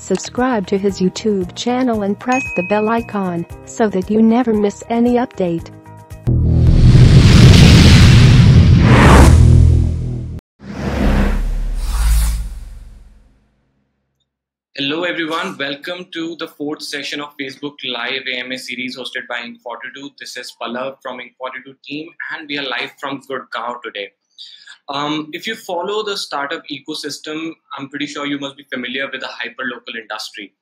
Subscribe to his YouTube channel and press the bell icon so that you never miss any update. Hello everyone, welcome to the fourth session of Facebook Live AMA series hosted by Inc42. This is Pallav from Inc42 team and we are live from Gurgaon today. If you follow the startup ecosystem, I'm pretty sure you must be familiar with the hyperlocal industry.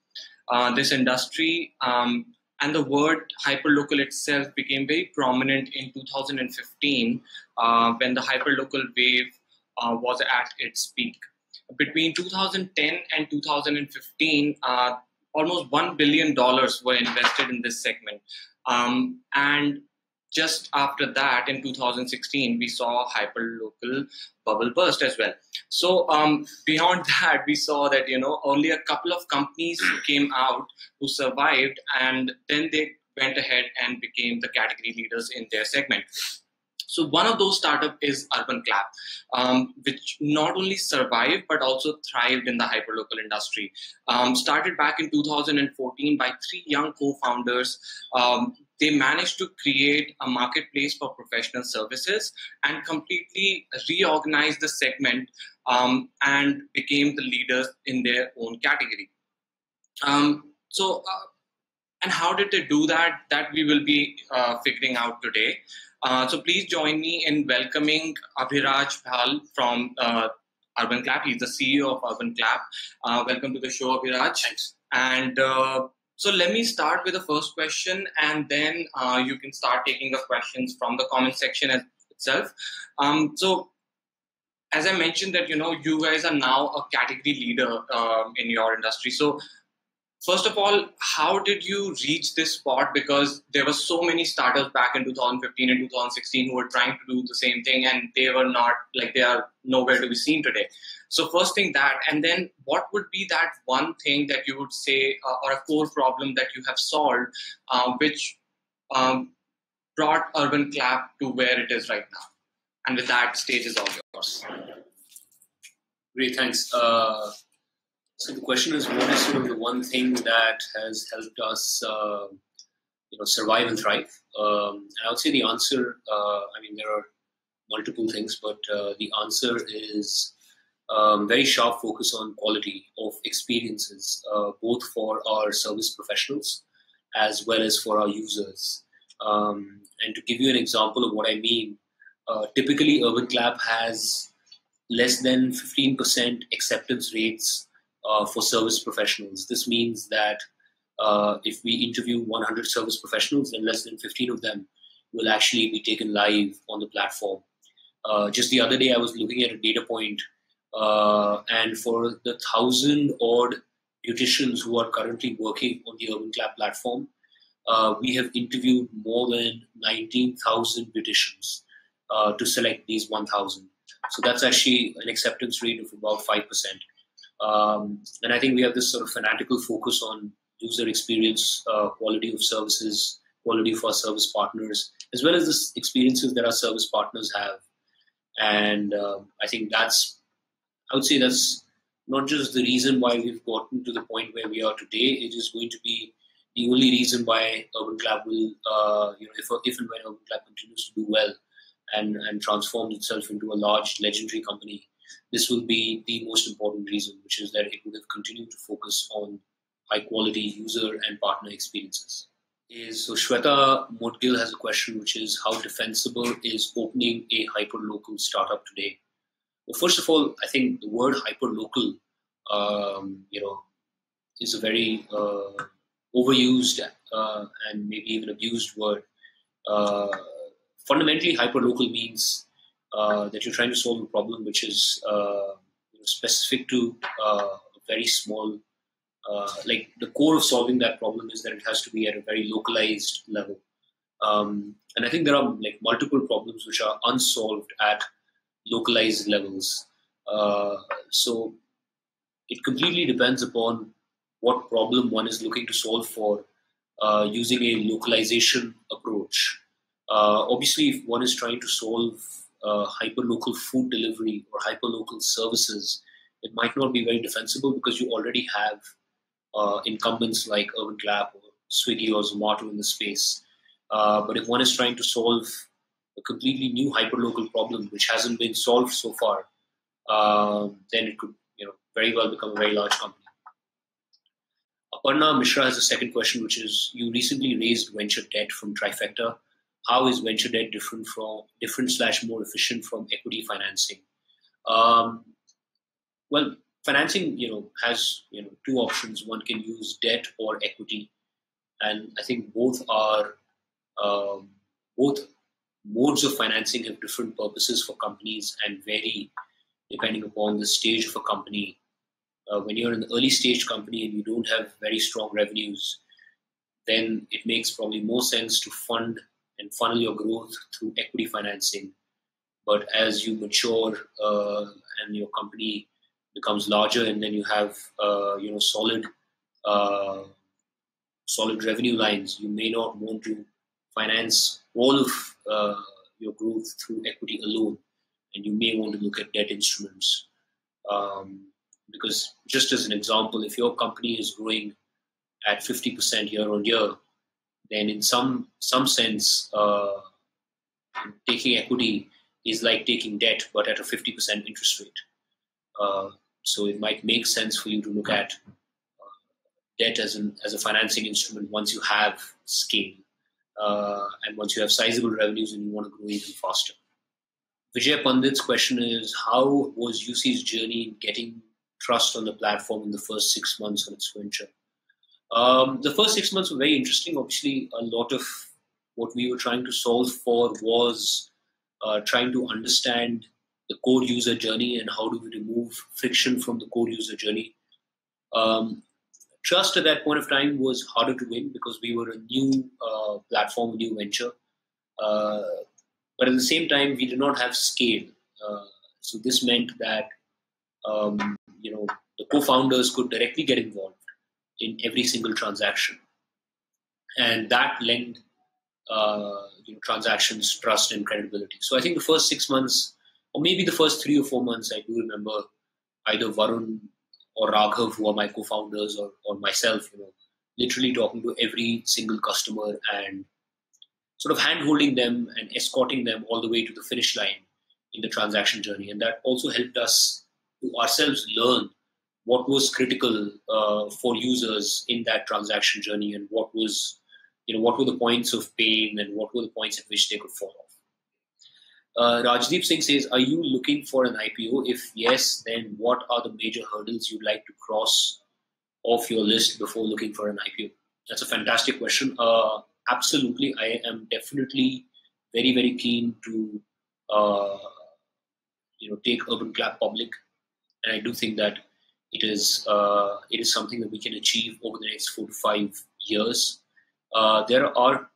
This industry and the word hyperlocal itself became very prominent in 2015 when the hyperlocal wave was at its peak. Between 2010 and 2015, almost $1 billion were invested in this segment. And just after that, in 2016, we saw hyperlocal bubble burst as well. So beyond that, we saw that, only a couple of companies came out who survived, and then they went ahead and became the category leaders in their segment. So one of those startups is Urbanclap, which not only survived but also thrived in the hyperlocal industry. Started back in 2014 by three young co-founders. They managed to create a marketplace for professional services and completely reorganize the segment and became the leaders in their own category. And how did they do that? That we will be figuring out today. So please join me in welcoming Abhiraj Bhal from Urbanclap. He's the CEO of Urbanclap. Welcome to the show, Abhiraj. Thanks. And so let me start with the first question, and then you can start taking the questions from the comment section itself. So as I mentioned that, you guys are now a category leader in your industry. So first of all, how did you reach this spot? Because there were so many startups back in 2015 and 2016 who were trying to do the same thing, and they were not, they are nowhere to be seen today. So first thing that, and then what would be that one thing that you would say, or a core problem that you have solved, which brought Urbanclap to where it is right now? And with that, stage is all yours. Great, thanks. So the question is, what is sort of the one thing that has helped us, survive and thrive? And I would say the answer, there are multiple things, but the answer is very sharp focus on quality of experiences, both for our service professionals as well as for our users. And to give you an example of what I mean, typically Urbanclap has less than 15% acceptance rates for service professionals. This means that if we interview 100 service professionals, then less than 15 of them will actually be taken live on the platform. Just the other day, I was looking at a data point, and for the 1,000-odd beauticians who are currently working on the Urbanclap platform, we have interviewed more than 19,000 beauticians to select these 1,000. So that's actually an acceptance rate of about 5%. And I think we have this sort of fanatical focus on user experience, quality of services, quality for our service partners, as well as the experiences that our service partners have. And I think I would say that's not just the reason why we've gotten to the point where we are today. It is going to be the only reason why Urbanclap will, if and when Urbanclap continues to do well and transforms itself into a large legendary company, this will be the most important reason, which is that it would have continued to focus on high quality user and partner experiences. So Shweta Mudgil has a question, which is, how defensible is opening a hyperlocal startup today? Well, first of all, I think the word hyperlocal, is a very overused and maybe even abused word. Fundamentally, hyperlocal means that you're trying to solve a problem which is specific to a very small, the core of solving that problem is that it has to be at a very localized level. And I think there are multiple problems which are unsolved at localized levels. So it completely depends upon what problem one is looking to solve for using a localization approach. Obviously, if one is trying to solve hyperlocal food delivery or hyperlocal services, it might not be very defensible because you already have incumbents like Urbanclap or Swiggy or Zomato in the space. But if one is trying to solve a completely new hyperlocal problem which hasn't been solved so far, then it could very well become a very large company. Aparna Mishra has a second question, which is: you recently raised venture debt from Trifecta. How is venture debt different / more efficient from equity financing? Well, financing, has two options. One can use debt or equity, and I think both modes of financing have different purposes for companies and vary depending upon the stage of a company. When you're an early stage company and you don't have very strong revenues, then it makes probably more sense to fund and funnel your growth through equity financing. But as you mature and your company becomes larger, and then you have solid revenue lines, you may not want to finance all of your growth through equity alone, and you may want to look at debt instruments. Because just as an example, if your company is growing at 50% year on year, then in some sense, taking equity is like taking debt, but at a 50% interest rate. So it might make sense for you to look at debt as a financing instrument once you have scale and once you have sizable revenues and you want to grow even faster. Vijay Pandit's question is: how was UC's journey in getting trust on the platform in the first 6 months of its venture? The first 6 months were very interesting. Obviously, a lot of what we were trying to solve for was trying to understand the core user journey and how do we remove friction from the core user journey. Trust at that point of time was harder to win because we were a new platform, a new venture. But at the same time, we did not have scale. So this meant that the co-founders could directly get involved in every single transaction, and that lent transactions trust and credibility. So I think the first 6 months, or maybe the first 3 or 4 months, I do remember either Varun or Raghav, who are my co-founders, or myself, literally talking to every single customer and sort of hand-holding them and escorting them all the way to the finish line in the transaction journey. And that also helped us to ourselves learn what was critical for users in that transaction journey, and what were the points of pain and what were the points at which they could fall off. Rajdeep Singh says, are you looking for an IPO? If yes, then what are the major hurdles you'd like to cross off your list before looking for an IPO? That's a fantastic question. Absolutely. I am definitely very, very keen to take Urbanclap public. And I do think that it is something that we can achieve over the next 4 to 5 years. There are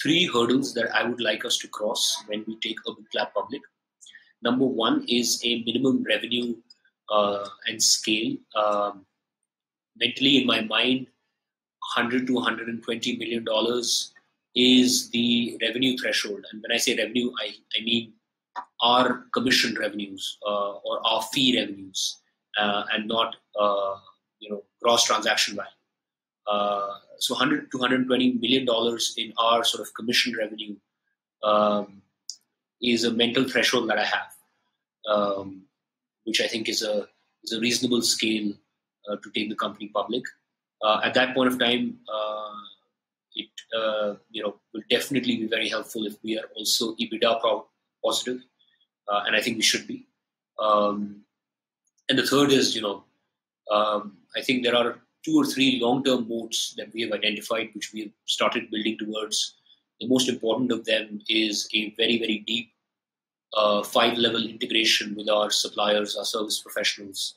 3 hurdles that I would like us to cross when we take Urbanclap public. Number 1 is a minimum revenue and scale. Mentally, in my mind, $100 to $120 million is the revenue threshold. And when I say revenue, I mean our commission revenues or our fee revenues, and not gross transaction value. So $100 to $120 million in our sort of commission revenue is a mental threshold that I have, which I think is a reasonable scale to take the company public. At that point of time, it will definitely be very helpful if we are also EBITDA positive, and I think we should be. And the third is, I think there are 2 or 3 long-term modes that we have identified, which we have started building towards. The most important of them is a very, very deep 5-level integration with our suppliers, our service professionals,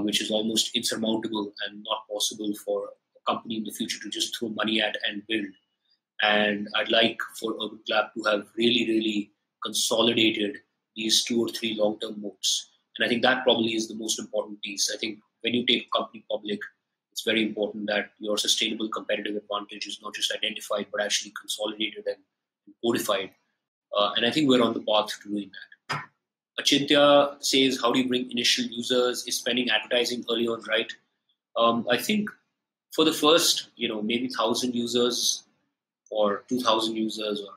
which is almost insurmountable and not possible for a company in the future to just throw money at and build. And I'd like for Urbanclap to have really, really consolidated these 2 or 3 long-term modes. And I think that probably is the most important piece. I think when you take a company public, it's very important that your sustainable competitive advantage is not just identified, but actually consolidated and codified. And I think we're on the path to doing that. Achintya says, how do you bring initial users? Is spending advertising early on right? I think for the first, maybe 1,000 users or 2,000 users, or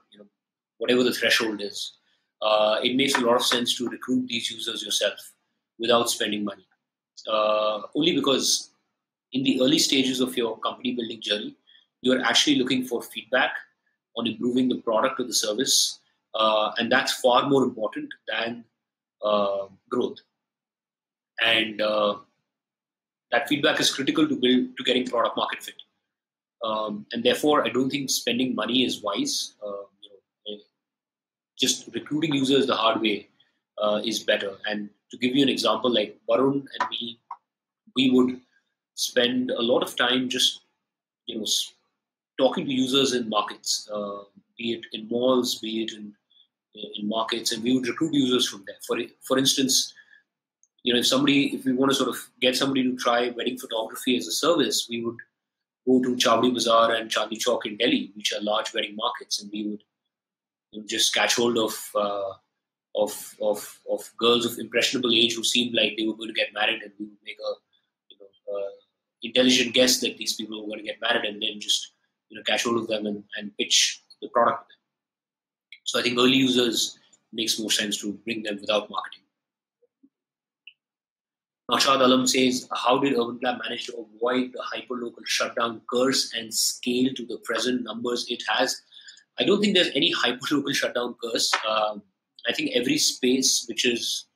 whatever the threshold is, it makes a lot of sense to recruit these users yourself without spending money. Only because in the early stages of your company building journey, you are actually looking for feedback on improving the product or the service, and that's far more important than growth. And that feedback is critical to getting product market fit. And therefore, I don't think spending money is wise. Just recruiting users the hard way is better. And to give you an example, like Varun and me, we would spend a lot of time just talking to users in markets, be it in malls, be it in markets, and we would recruit users from there. For instance, if we want to sort of get somebody to try wedding photography as a service, we would go to Chowdi Bazaar and Chandni Chowk in Delhi, which are large wedding markets, and we would just catch hold of girls of impressionable age who seemed like they were going to get married, and we would make a intelligent guess that these people were going to get married, and then just catch hold of them and pitch the product to them. So I think early users makes more sense to bring them without marketing. Nashad Alam says, how did Urbanclap manage to avoid the hyperlocal shutdown curse and scale to the present numbers it has? I don't think there's any hyperlocal shutdown curse. I think every space which is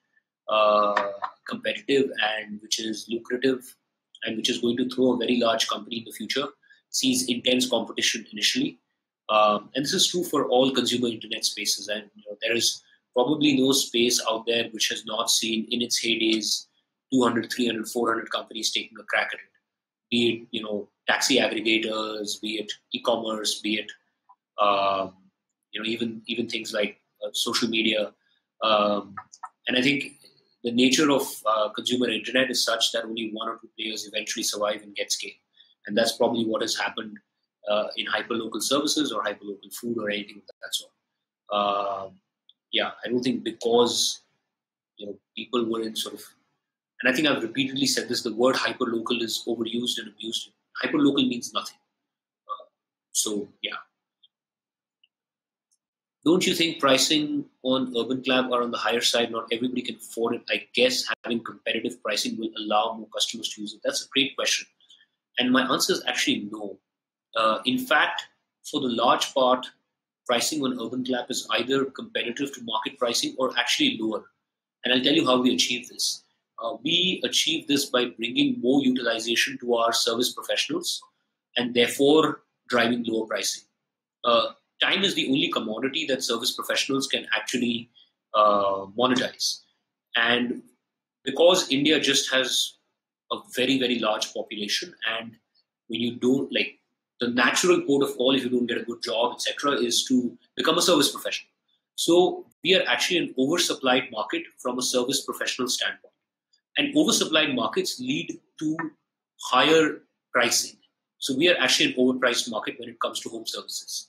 competitive and which is lucrative and which is going to throw a very large company in the future sees intense competition initially. And this is true for all consumer internet spaces. And there is probably no space out there which has not seen in its heydays 200, 300, 400 companies taking a crack at it. Be it, taxi aggregators, be it e-commerce, be it, even things like social media. And I think the nature of consumer internet is such that only one or two players eventually survive and get scale. And that's probably what has happened in hyperlocal services or hyperlocal food or anything of that sort. I don't think because people were in sort of, and I think I've repeatedly said this, the word hyperlocal is overused and abused. Hyperlocal means nothing. Don't you think pricing on Urbanclap are on the higher side? Not everybody can afford it. I guess having competitive pricing will allow more customers to use it. That's a great question. And my answer is actually no. In fact, for the large part, pricing on Urbanclap is either competitive to market pricing or actually lower. And I'll tell you how we achieve this. We achieve this by bringing more utilization to our service professionals and therefore driving lower pricing. Time is the only commodity that service professionals can actually monetize. And because India just has a very, very large population, and when you don't, the natural port of call if you don't get a good job, etc., is to become a service professional. So we are actually an oversupplied market from a service professional standpoint. And oversupplied markets lead to higher pricing. So we are actually an overpriced market when it comes to home services.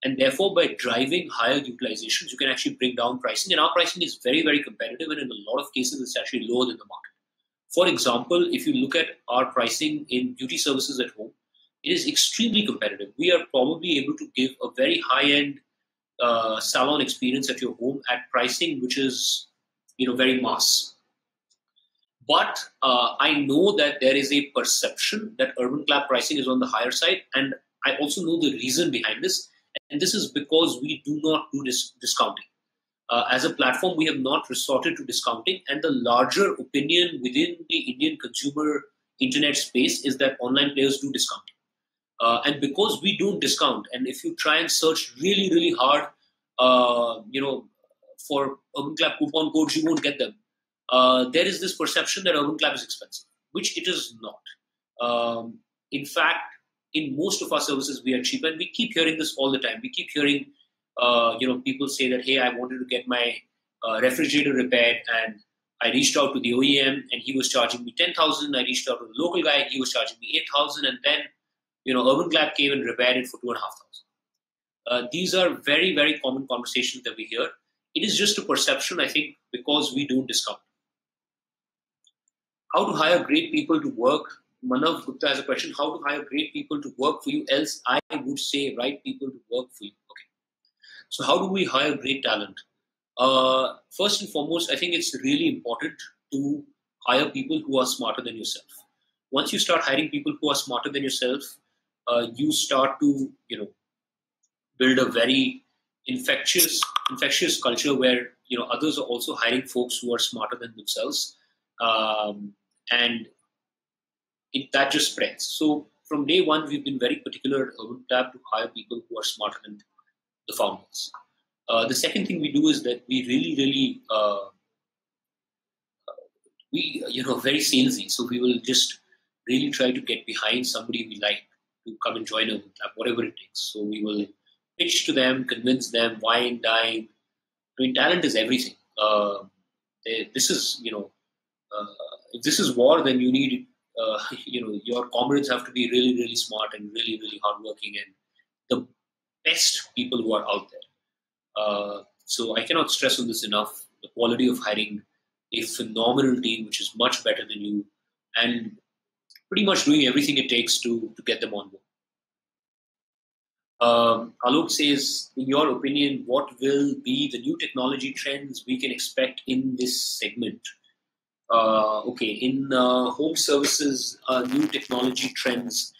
And therefore, by driving higher utilizations, you can actually bring down pricing. And our pricing is very, very competitive. And in a lot of cases, it's actually lower than the market. For example, if you look at our pricing in beauty services at home, it is extremely competitive. We are probably able to give a very high-end salon experience at your home at pricing which is, very mass. But I know that there is a perception that Urbanclap pricing is on the higher side, and I also know the reason behind this. And this is because we do not do discounting. As a platform, we have not resorted to discounting, and the larger opinion within the Indian consumer internet space is that online players do discounting. And because we don't discount, and if you try and search really, really hard, for Urbanclap coupon codes, you won't get them. There is this perception that Urbanclap is expensive, which it is not. In fact, in most of our services, we are cheap, and we keep hearing this all the time. We keep hearing, people say that, hey, I wanted to get my refrigerator repaired, and I reached out to the OEM, and he was charging me 10,000. I reached out to the local guy, he was charging me 8,000, and then, Urbanclap came and repaired it for 2,500. These are very, very common conversations that we hear. It is just a perception, I think, because we don't discount. How to hire great people to work Manav Gupta has a question: how to hire great people to work for you? Else, I would say right people to work for you. Okay. So how do we hire great talent? First and foremost, I think it's really important to hire people who are smarter than yourself. Once you start hiring people who are smarter than yourself, you start to build a very infectious culture where others are also hiring folks who are smarter than themselves, and that just spreads. So from day one, we've been very particular at Urbanclap to hire people who are smarter than the founders. The second thing we do is that we really very salesy. So we will just really try to get behind somebody we like to come and join Urbanclap, whatever it takes. So we will pitch to them, convince them, wine, dine. I mean, talent is everything. This is, if this is war, then you need, your comrades have to be really smart and really hardworking and the best people who are out there. So I cannot stress on this enough. The quality of hiring a phenomenal team, which is much better than you, and pretty much doing everything it takes to get them on board. Alok says, in your opinion, what will be the new technology trends we can expect in this segment? In home services, new technology trends.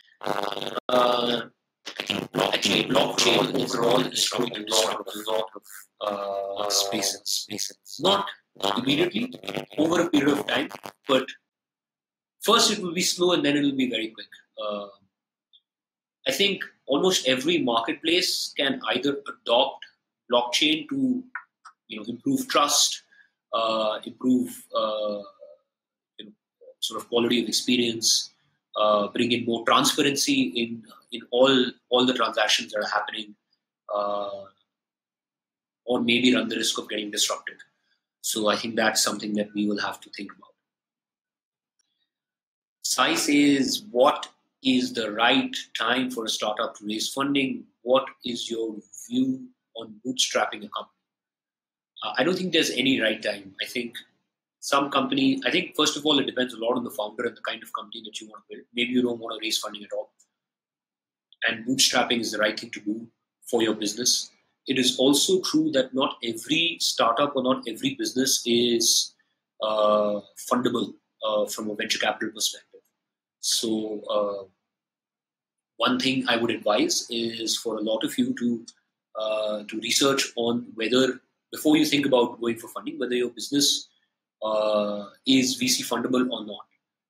Actually, blockchain overall is going to disrupt a lot of spaces. Not immediately, over a period of time, but first it will be slow and then it will be very quick. I think almost every marketplace can either adopt blockchain to improve trust, improve sort of quality of experience, bring in more transparency in all the transactions that are happening, or maybe run the risk of getting disrupted. So I think that's something that we will have to think about. Sai says, what is the right time for a startup to raise funding? What is your view on bootstrapping a company? I don't think there's any right time. I think first of all, it depends a lot on the founder and the kind of company that you want to build. Maybe you don't want to raise funding at all. And bootstrapping is the right thing to do for your business. It is also true that not every startup or not every business is fundable from a venture capital perspective. So one thing I would advise is for a lot of you to research on whether, before you think about going for funding, whether your business is VC fundable or not.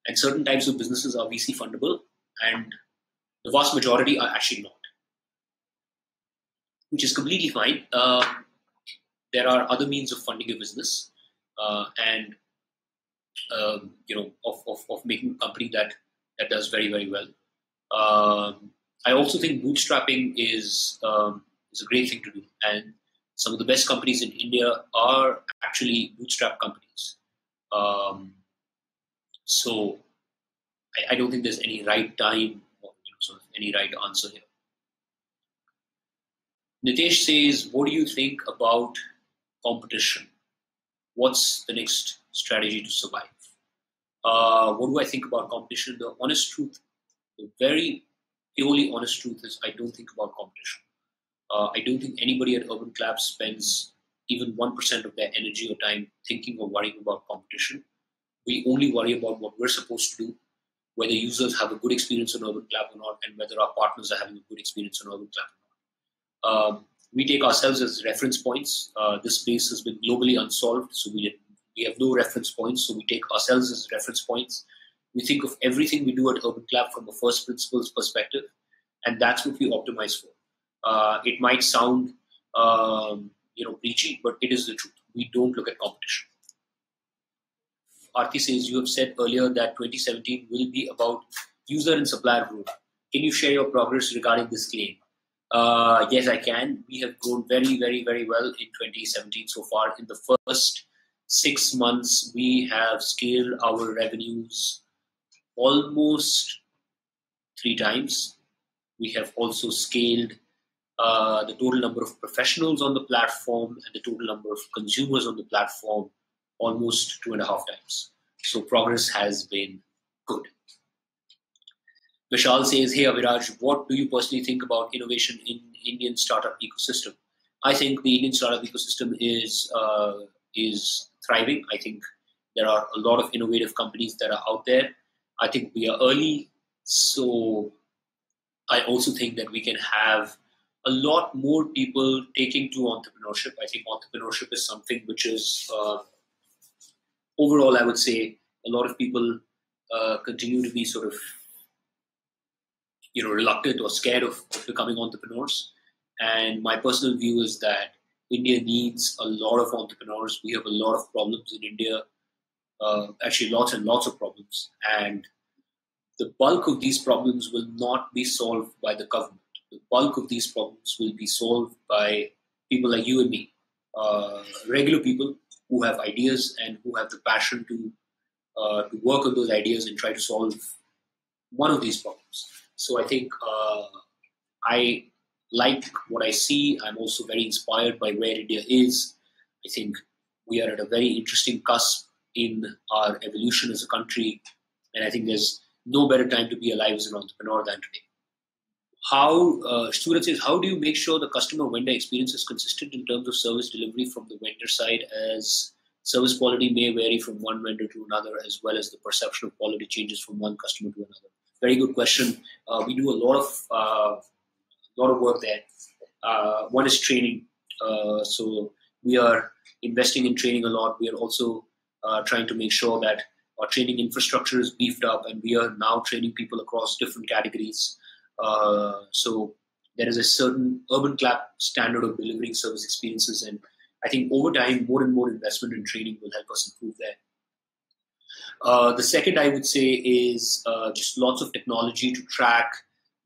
And certain types of businesses are VC fundable, and the vast majority are actually not, which is completely fine. There are other means of funding a business, and of making a company that does very well. I also think bootstrapping is a great thing to do, and some of the best companies in India are actually bootstrap companies. So I don't think there's any right time or sort of any right answer here. Nitesh says, what do you think about competition? What's the next strategy to survive? What do I think about competition? The honest truth, the very purely honest truth is I don't think about competition. I don't think anybody at Urbanclap spends even 1% of their energy or time thinking or worrying about competition. We only worry about what we're supposed to do, whether users have a good experience on Urbanclap or not, and whether our partners are having a good experience on Urbanclap or not. We take ourselves as reference points. This space has been globally unsolved, so we have no reference points, so we take ourselves as reference points. We think of everything we do at Urbanclap from a first principles perspective, and that's what we optimize for. It might sound preachy, but it is the truth. We don't look at competition. Aarti says, you have said earlier that 2017 will be about user and supplier growth. Can you share your progress regarding this claim? Yes, I can. We have grown very well in 2017 so far. In the first 6 months, we have scaled our revenues almost 3 times. We have also scaled the total number of professionals on the platform and the total number of consumers on the platform almost 2.5 times. So progress has been good. Vishal says, hey Abhiraj, what do you personally think about innovation in Indian startup ecosystem? I think the Indian startup ecosystem is thriving. I think there are a lot of innovative companies that are out there. I think we are early, so I also think that we can have a lot more people taking to entrepreneurship. I think entrepreneurship is something which is overall, I would say, a lot of people continue to be sort of reluctant or scared of becoming entrepreneurs. And my personal view is that India needs a lot of entrepreneurs. We have a lot of problems in India, actually lots and lots of problems. And the bulk of these problems will not be solved by the government. The bulk of these problems will be solved by people like you and me, regular people who have ideas and who have the passion to work on those ideas and try to solve one of these problems. So I think I like what I see. I'm also very inspired by where India is. I think we are at a very interesting cusp in our evolution as a country. And I think there's no better time to be alive as an entrepreneur than today. Surat says, how do you make sure the customer vendor experience is consistent in terms of service delivery from the vendor side, as service quality may vary from one vendor to another, as well as the perception of quality changes from one customer to another? Very good question. We do a lot of work there. One is training. So we are investing in training a lot. We are also trying to make sure that our training infrastructure is beefed up, and we are now training people across different categories. So there is a certain Urbanclap standard of delivering service experiences, and I think over time, more and more investment in training will help us improve there. The second I would say is just lots of technology to track,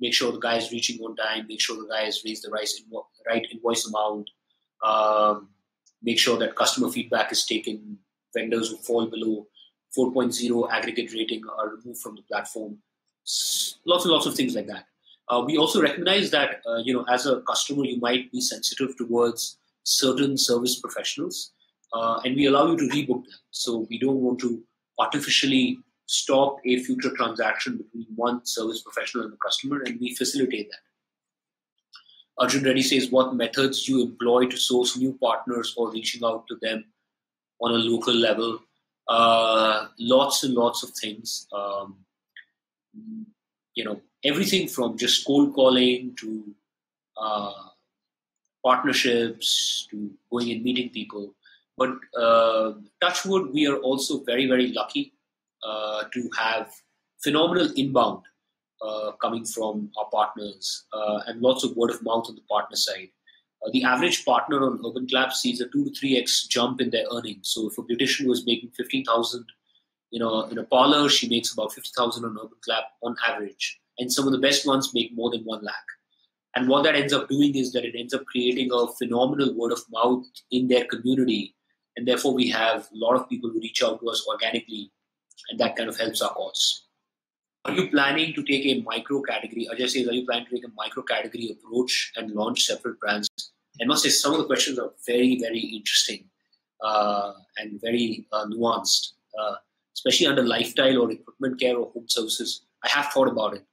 make sure the guy is reaching on time, make sure the guy has raised the right invoice amount, make sure that customer feedback is taken, vendors who fall below 4.0 aggregate rating are removed from the platform. Lots and lots of things like that. We also recognize that, as a customer, you might be sensitive towards certain service professionals, and we allow you to rebook them. So we don't want to artificially stop a future transaction between one service professional and the customer, and we facilitate that. Arjun Reddy says, what methods do you employ to source new partners or reaching out to them on a local level? Lots and lots of things. Everything from just cold calling to partnerships to going and meeting people. But touch wood, we are also very, very lucky to have phenomenal inbound coming from our partners and lots of word of mouth on the partner side. The average partner on Urbanclap sees a 2 to 3x jump in their earnings. So if a beautician was making 15,000, in a parlor, she makes about 50,000 on Urbanclap on average. And some of the best ones make more than 1 lakh. And what that ends up doing is that it ends up creating a phenomenal word of mouth in their community. And therefore, we have a lot of people who reach out to us organically, and that kind of helps our cause. Are you planning to take a micro category? Ajay says, are you planning to take a micro category approach and launch separate brands? I must say, some of the questions are very, very interesting and very nuanced, especially under lifestyle or equipment care or home services. I have thought about it.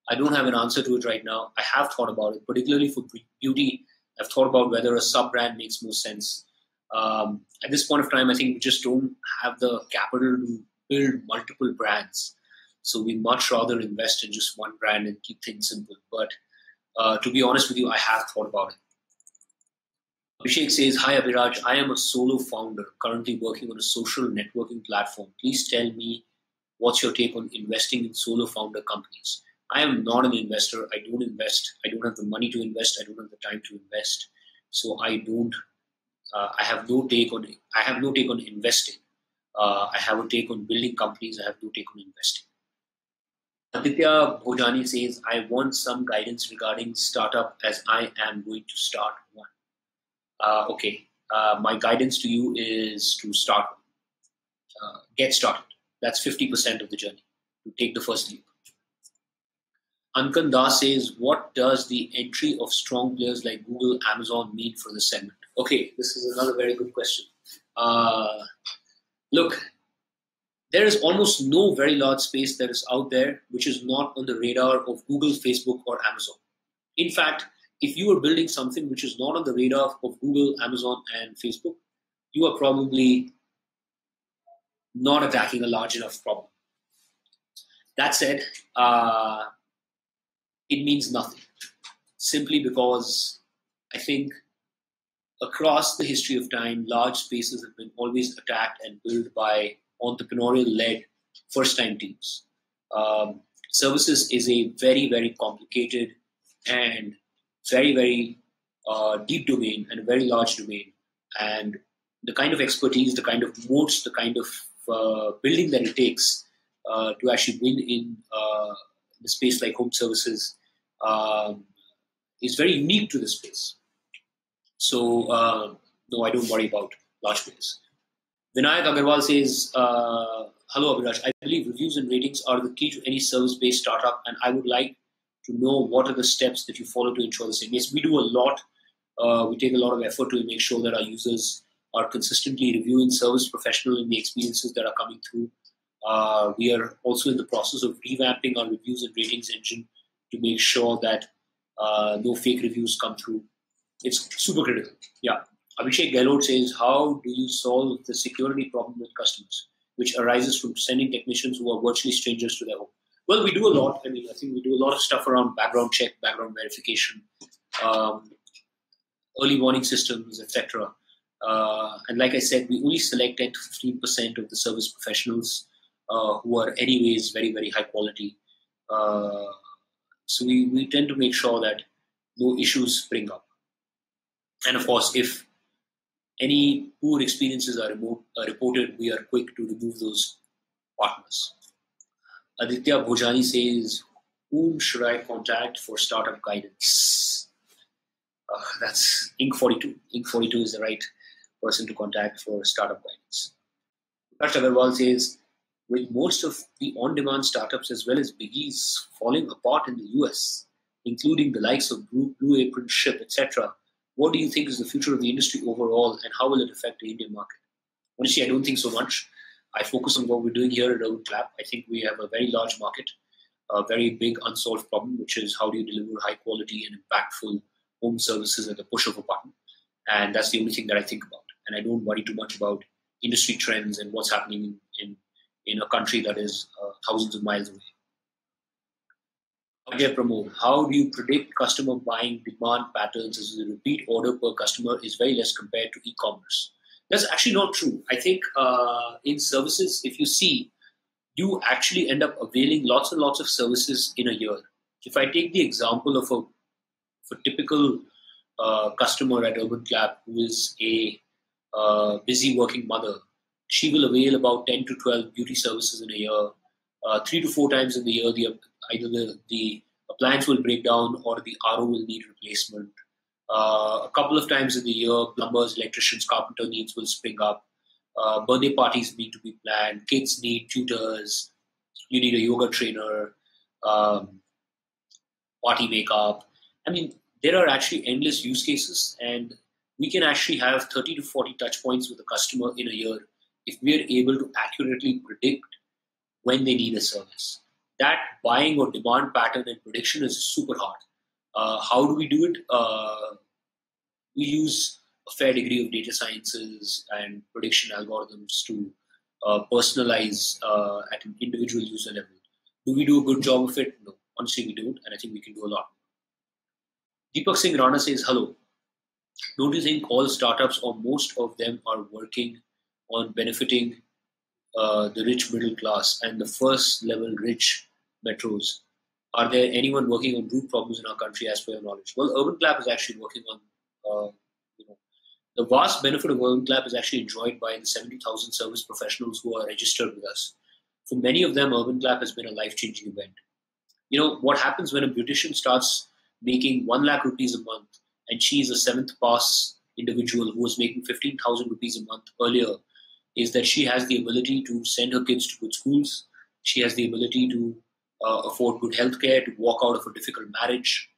I don't have an answer to it right now. I have thought about it, particularly for beauty. I've thought about whether a sub-brand makes more sense. At this point of time, I think we just don't have the capital to build multiple brands. So we much rather invest in just one brand and keep things simple. But to be honest with you, I have thought about it. Abhishek says, hi Abhiraj, I am a solo founder currently working on a social networking platform. Please tell me what's your take on investing in solo founder companies. I am not an investor. I don't invest. I don't have the money to invest. I don't have the time to invest. So I don't. I have no take on. I have no take on investing. I have a take on building companies. I have no take on investing. Aditya Bhojani says, I want some guidance regarding startup as I am going to start one. Okay. My guidance to you is to start. Get started. That's 50% of the journey. To take the first leap. Ankan Das says, what does the entry of strong players like Google, Amazon mean for the segment? Okay, this is another very good question. Look, there is almost no very large space that is out there which is not on the radar of Google, Facebook, or Amazon. In fact, if you are building something which is not on the radar of Google, Amazon, and Facebook, you are probably not attacking a large enough problem. That said, it means nothing, simply because I think across the history of time, large spaces have been always attacked and built by entrepreneurial-led first-time teams. Services is a very, very complicated and very, very deep domain and a very large domain. And the kind of expertise, the kind of moats, the kind of building that it takes to actually win in the space like home services is very unique to the space. So, no, I don't worry about large space. Vinayak Agarwal says, hello Abhiraj, I believe reviews and ratings are the key to any service-based startup, and I would like to know what are the steps that you follow to ensure the same. Yes, we do a lot. We take a lot of effort to make sure that our users are consistently reviewing service professional and the experiences that are coming through. We are also in the process of revamping our reviews and ratings engine to make sure that no fake reviews come through. It's super critical. Yeah. Abhishek Gehlot says, how do you solve the security problem with customers, which arises from sending technicians who are virtually strangers to their home? Well, we do a lot. I mean, I think we do a lot of stuff around background check, background verification, early warning systems, etc. And like I said, we only select 10 to 15% of the service professionals who are anyways very, very high quality. So we tend to make sure that no issues spring up. And of course, if any poor experiences are reported, we are quick to remove those partners. Aditya Bhojani says, whom should I contact for startup guidance? That's Inc42. Inc42 is the right person to contact for startup guidance. Urbanclap Agarwal says, with most of the on-demand startups as well as biggies falling apart in the US, including the likes of Blue Apron, Ship, etc., what do you think is the future of the industry overall, and how will it affect the Indian market? Honestly, I don't think so much. I focus on what we're doing here at Urbanclap. I think we have a very large market, a very big unsolved problem, which is how do you deliver high quality and impactful home services at the push of a button. And that's the only thing that I think about. And I don't worry too much about industry trends and what's happening in a country that is thousands of miles away. Ajay Pramod, how do you predict customer buying demand patterns as the repeat order per customer is very less compared to e-commerce? That's actually not true. I think in services, if you see, you actually end up availing lots and lots of services in a year. If I take the example of a typical customer at Urbanclap who is a busy working mother, she will avail about 10 to 12 beauty services in a year. 3 to 4 times in the year, either the appliance will break down or the RO will need replacement. A couple of times in the year, plumbers, electricians, carpenter needs will spring up. Birthday parties need to be planned. Kids need tutors. You need a yoga trainer. Party makeup. I mean, there are actually endless use cases, and we can actually have 30 to 40 touch points with a customer in a year if we are able to accurately predict when they need a service. That buying or demand pattern and prediction is super hard. How do we do it? We use a fair degree of data sciences and prediction algorithms to personalize at an individual user level. Do we do a good job of it? No. Honestly, we don't, and I think we can do a lot more. Deepak Singh Rana says, hello. Don't you think all startups or most of them are working on benefiting the rich middle class and the first level rich metros? Are there anyone working on root problems in our country as per your knowledge? Well, Urbanclap is actually working on, the vast benefit of Urbanclap is actually enjoyed by the 70,000 service professionals who are registered with us. For many of them, Urbanclap has been a life-changing event. You know, what happens when a beautician starts making 1 lakh rupees a month and she is a 7th pass individual who was making 15,000 rupees a month earlier is that she has the ability to send her kids to good schools. She has the ability to afford good healthcare, to walk out of a difficult marriage.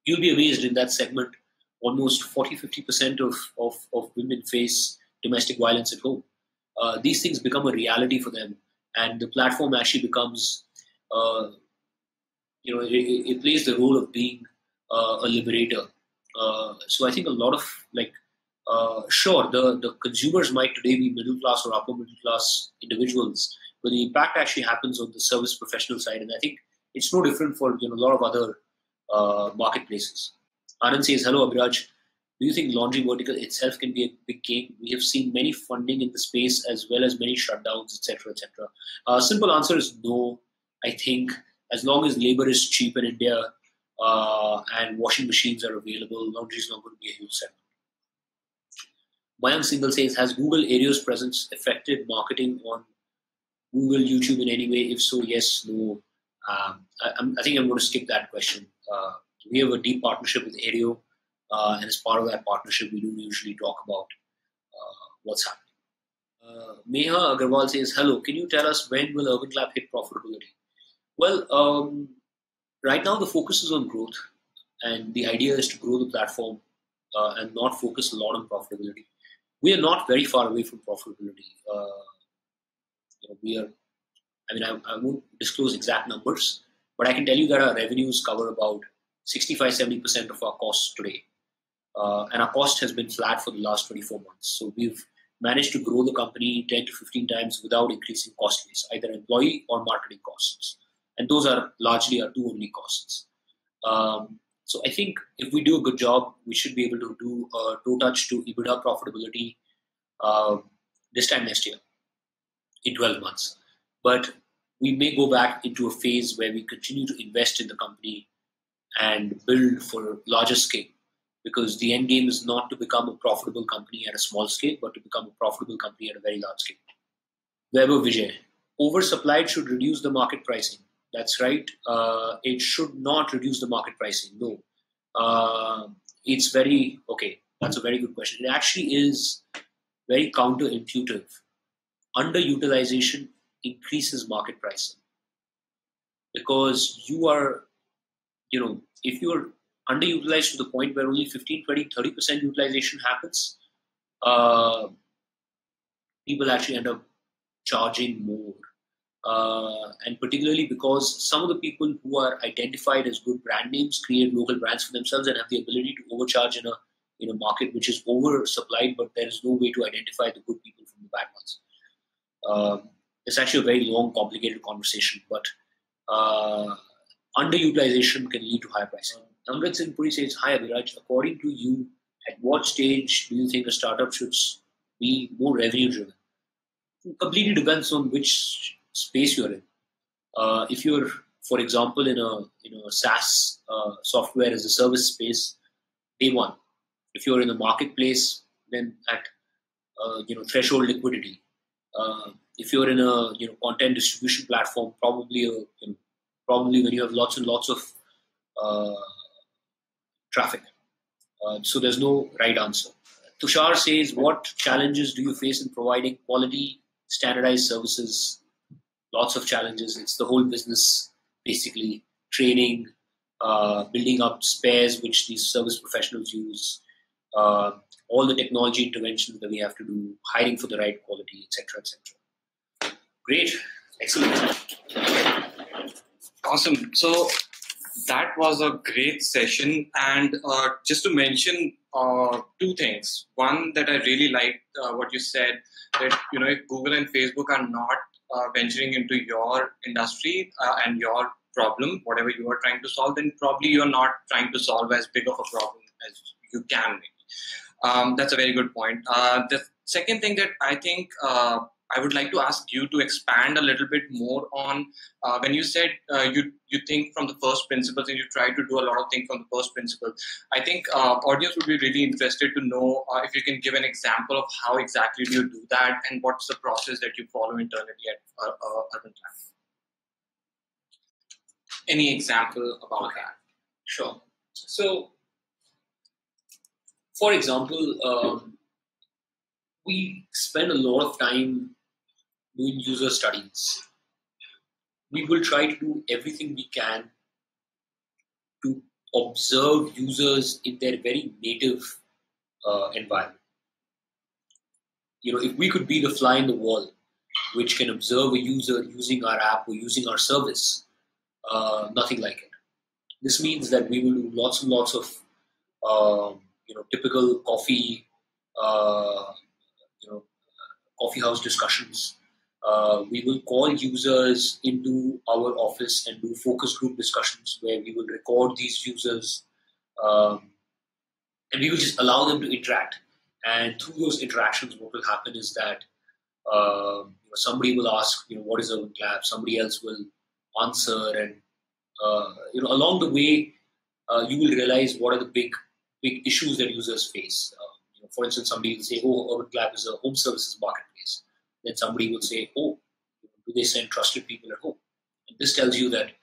You'll be amazed in that segment. Almost 40-50% of women face domestic violence at home. These things become a reality for them and the platform actually becomes, it plays the role of being a liberator. So I think a lot of sure, the consumers might today be middle class or upper middle class individuals, but the impact actually happens on the service professional side, and I think it's no different for a lot of other marketplaces. Anand says, "Hello, Abhiraj. Do you think laundry vertical itself can be a big game? We have seen many funding in the space as well as many shutdowns, etc., etc." Simple answer is no. I think as long as labor is cheap in India and washing machines are available, laundry is not going to be a huge segment. Mayank Singhal says, "Has Google Aereo's presence affected marketing on Google, YouTube in any way? If so, yes, no." I think I'm going to skip that question. We have a deep partnership with Aereo, and as part of that partnership, we do usually talk about what's happening. Meha Agarwal says, "Hello, can you tell us when will Urbanclap hit profitability?" Well, right now the focus is on growth, and the idea is to grow the platform and not focus a lot on profitability. We are not very far away from profitability. I won't disclose exact numbers, but I can tell you that our revenues cover about 65-70% of our costs today. And our cost has been flat for the last 24 months. So we've managed to grow the company 10 to 15 times without increasing cost base, either employee or marketing costs. And those are largely our two only costs. So I think if we do a good job, we should be able to do a toe touch to EBITDA profitability this time next year in 12 months. But we may go back into a phase where we continue to invest in the company and build for larger scale, because the end game is not to become a profitable company at a small scale, but to become a profitable company at a very large scale. Weber Vijay, oversupplied should reduce the market pricing. That's right. It should not reduce the market pricing. No. It's very, okay, that's a very good question. It actually is very counterintuitive. Underutilization increases market pricing, because you are, if you're underutilized to the point where only 15, 20, 30% utilization happens, people actually end up charging more. And particularly because some of the people who are identified as good brand names create local brands for themselves and have the ability to overcharge in a market which is oversupplied, but there is no way to identify the good people from the bad ones. It's actually a very long, complicated conversation, but underutilization can lead to higher pricing. Amrit Singh Puri says, "Hi Abhiraj, according to you, at what stage do you think a startup should be more revenue driven?" It completely depends on which space you're in. If you're, for example, in a SaaS software as a service space, day one. If you're in a marketplace, then at threshold liquidity. If you're in a content distribution platform, probably when you have lots and lots of traffic. So there's no right answer. Tushar says, "What challenges do you face in providing quality, standardized services?" Lots of challenges. It's the whole business, basically. Training, building up spares which these service professionals use, all the technology interventions that we have to do, hiring for the right quality, etc., etc. Great. Excellent. Awesome. So that was a great session. And just to mention two things. One, that I really liked what you said, that if Google and Facebook are not venturing into your industry and your problem, whatever you are trying to solve, then probably you're not trying to solve as big of a problem as you can make. That's a very good point. The second thing that I think I would like to ask you to expand a little bit more on when you said you think from the first principles and you try to do a lot of things from the first principles. I think audience would be really interested to know if you can give an example of how exactly do you do that and what's the process that you follow internally at Urbanclap. Any example about that? Sure. So, for example, we spend a lot of time doing user studies. We will try to do everything we can to observe users in their very native environment. If we could be the fly in the wall, which can observe a user using our app or using our service. Nothing like it. This means that we will do lots and lots of typical coffee coffee house discussions. We will call users into our office and do focus group discussions where we will record these users and we will just allow them to interact. And through those interactions, what will happen is that somebody will ask, what is Urbanclap? Somebody else will answer, and along the way, you will realize what are the big issues that users face. For instance, somebody will say, "Oh, Urbanclap is a home services marketplace." Then somebody will say, "Oh, do they send trusted people at home?" And this tells you that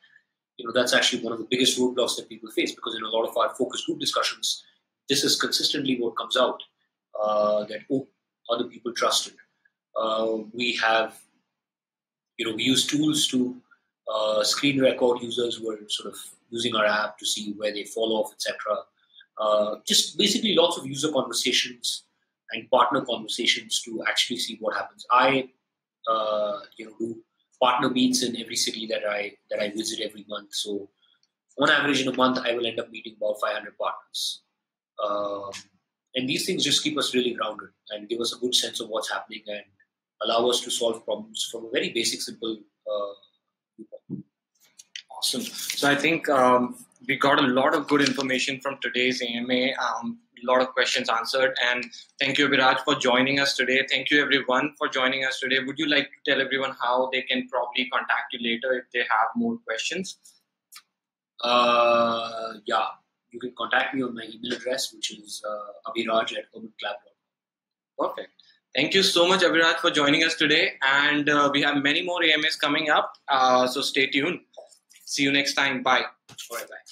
that's actually one of the biggest roadblocks that people face, because in a lot of our focus group discussions, this is consistently what comes out. That other people trusted. We use tools to screen record users who are sort of using our app to see where they fall off, etc. Just basically lots of user conversations and partner conversations to actually see what happens. I do partner meets in every city that I visit every month. So on average in a month, I will end up meeting about 500 partners. And these things just keep us really grounded and give us a good sense of what's happening and allow us to solve problems from a very basic, simple viewpoint. Awesome. So I think we got a lot of good information from today's AMA, a lot of questions answered. And thank you, Abhiraj, for joining us today. Thank you, everyone, for joining us today. Would you like to tell everyone how they can probably contact you later if they have more questions? Yeah. You can contact me on my email address, which is abhiraj@urbanclap.com. Perfect. Thank you so much, Abhiraj, for joining us today. And we have many more AMAs coming up. So stay tuned. See you next time. Bye. All right, bye.